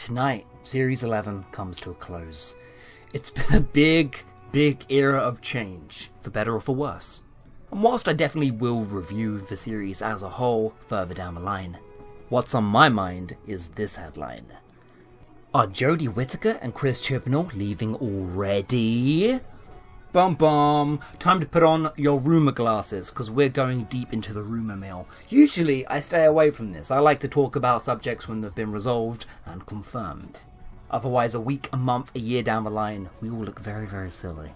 Tonight, Series 11 comes to a close. It's been a big era of change, for better or for worse. And whilst I definitely will review the series as a whole further down the line, what's on my mind is this headline. Are Jodie Whittaker and Chris Chibnall leaving already? Bum bum. Time to put on your rumour glasses, because we're going deep into the rumour mill. Usually I stay away from this. I like to talk about subjects when they've been resolved and confirmed. Otherwise, a week, a month, a year down the line, we all look very, very silly.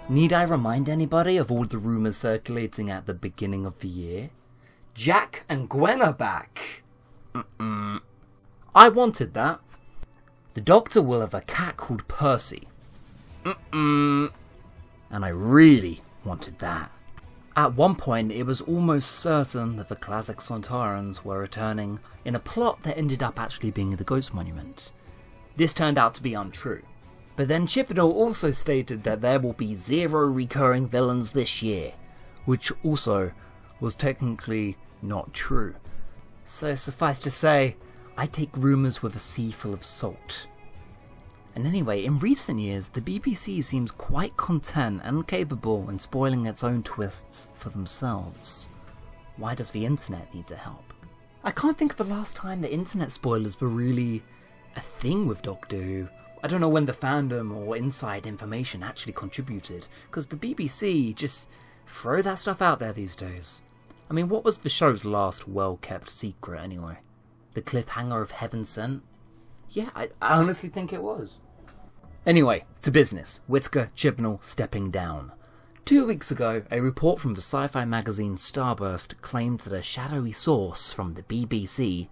Need I remind anybody of all the rumours circulating at the beginning of the year? Jack and Gwen are back. I wanted that. The Doctor will have a cat called Percy. And I really wanted that. At one point, it was almost certain that the classic Sontarans were returning in a plot that ended up actually being the Ghost Monument. This turned out to be untrue. But then Chibnall also stated that there will be 0 recurring villains this year, which also was technically not true. So suffice to say, I take rumours with a sea full of salt. And anyway, in recent years, the BBC seems quite content and capable in spoiling its own twists for themselves. Why does the internet need to help? I can't think of the last time the internet spoilers were really a thing with Doctor Who. I don't know when the fandom or inside information actually contributed, because the BBC just throw that stuff out there these days. I mean, what was the show's last well-kept secret anyway? The cliffhanger of Heaven Sent? Yeah, I honestly think it was. Anyway, to business. Whittaker, Chibnall stepping down. 2 weeks ago, a report from the sci-fi magazine Starburst claimed that a shadowy source from the BBC,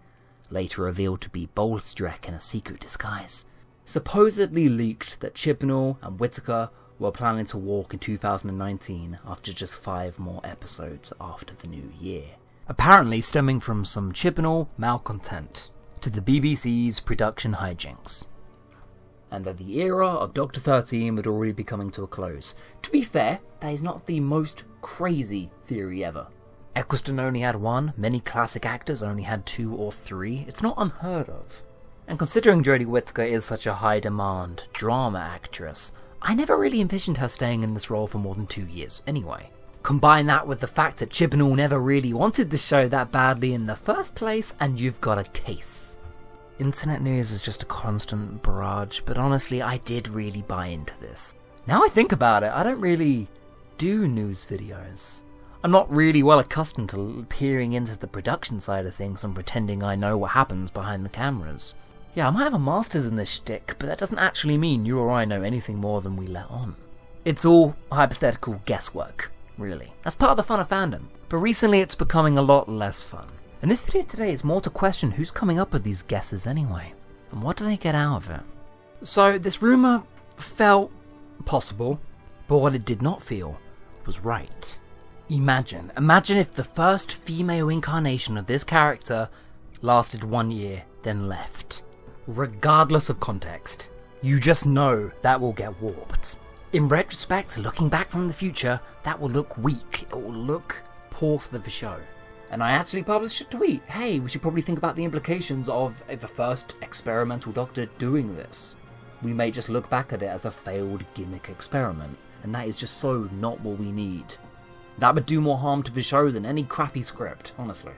later revealed to be Bolstrek in a secret disguise, supposedly leaked that Chibnall and Whittaker were planning to walk in 2019 after just 5 more episodes after the new year. Apparently stemming from some Chibnall malcontent to the BBC's production hijinks. And that the era of Doctor 13 would already be coming to a close. To be fair, that is not the most crazy theory ever. Eccleston only had 1, many classic actors only had 2 or 3, it's not unheard of. And considering Jodie Whittaker is such a high-demand drama actress, I never really envisioned her staying in this role for more than 2 years anyway. Combine that with the fact that Chibnall never really wanted the show that badly in the first place, and you've got a case. Internet news is just a constant barrage, but honestly, I did really buy into this. Now I think about it, I don't really do news videos. I'm not really well accustomed to peering into the production side of things and pretending I know what happens behind the cameras. Yeah, I might have a master's in this shtick, but that doesn't actually mean you or I know anything more than we let on. It's all hypothetical guesswork, really. That's part of the fun of fandom. But recently it's becoming a lot less fun. And this video today is more to question who's coming up with these guesses anyway, and what do they get out of it? So this rumour felt possible, but what it did not feel was right. Imagine if the first female incarnation of this character lasted 1 year, then left. Regardless of context, you just know that will get warped. In retrospect, looking back from the future, that will look weak, it will look poor for the show. And I actually published a tweet, hey, we should probably think about the implications of the first experimental Doctor doing this. We may just look back at it as a failed gimmick experiment, and that is just so not what we need. That would do more harm to the show than any crappy script, honestly.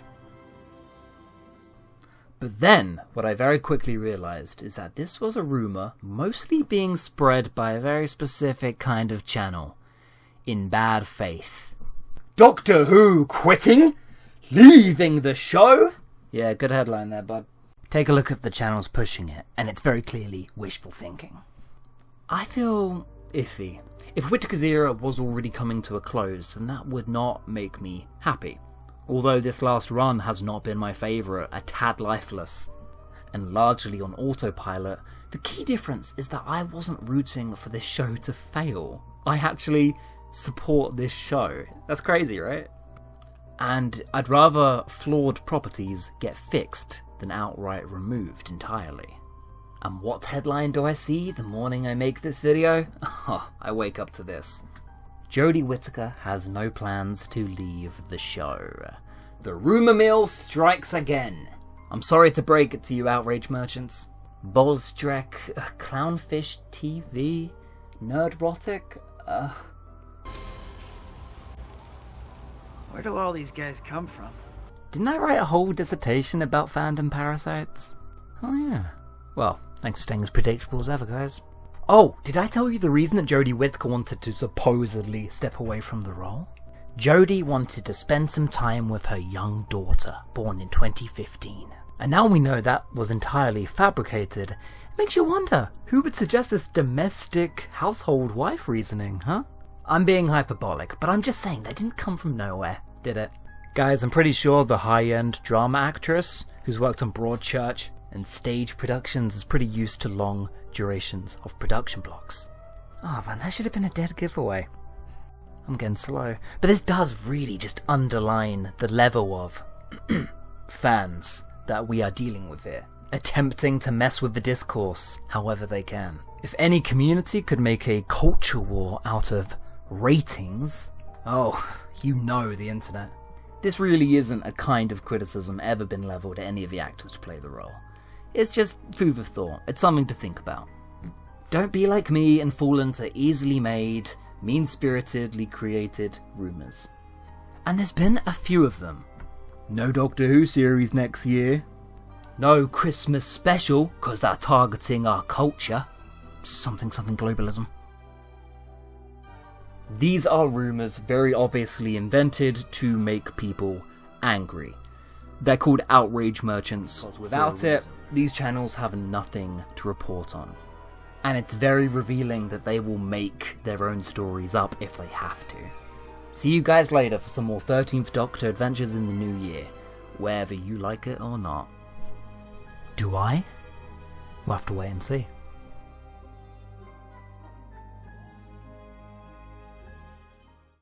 But then, what I very quickly realised is that this was a rumour mostly being spread by a very specific kind of channel. In bad faith. Doctor Who quitting? Leaving the show? Yeah, good headline there, bud. Take a look at the channels pushing it, and it's very clearly wishful thinking. I feel iffy. If Whittaker's era was already coming to a close, then that would not make me happy. Although this last run has not been my favourite, a tad lifeless, and largely on autopilot, the key difference is that I wasn't rooting for this show to fail. I actually support this show. That's crazy, right? And I'd rather flawed properties get fixed than outright removed entirely. And what headline do I see the morning I make this video? I wake up to this. Jodie Whittaker has no plans to leave the show. The rumour mill strikes again. I'm sorry to break it to you outrage merchants, Bolstrek, Clownfish TV, Nerdrotic, Where do all these guys come from? Didn't I write a whole dissertation about fandom parasites? Oh yeah. Well, thanks for staying as predictable as ever, guys. Oh, did I tell you the reason that Jodie Whittaker wanted to supposedly step away from the role? Jodie wanted to spend some time with her young daughter, born in 2015. And now we know that was entirely fabricated. It makes you wonder, who would suggest this domestic household wife reasoning, huh? I'm being hyperbolic, but I'm just saying that didn't come from nowhere, did it? Guys, I'm pretty sure the high-end drama actress who's worked on Broadchurch and stage productions is pretty used to long durations of production blocks. Oh man, that should have been a dead giveaway. I'm getting slow. But this does really just underline the level of fans that we are dealing with here, attempting to mess with the discourse however they can. If any community could make a culture war out of ratings, oh, you know the internet. This really isn't a kind of criticism ever been levelled at any of the actors to play the role. It's just food for thought. It's something to think about. Don't be like me and fall into easily made, mean-spiritedly created rumours. And there's been a few of them. No Doctor Who series next year. No Christmas special, cause they're targeting our culture. Something globalism. These are rumours very obviously invented to make people angry. They're called outrage merchants, because without it, these channels have nothing to report on. And it's very revealing that they will make their own stories up if they have to. See you guys later for some more 13th Doctor adventures in the new year, whether you like it or not. Do I? We'll have to wait and see.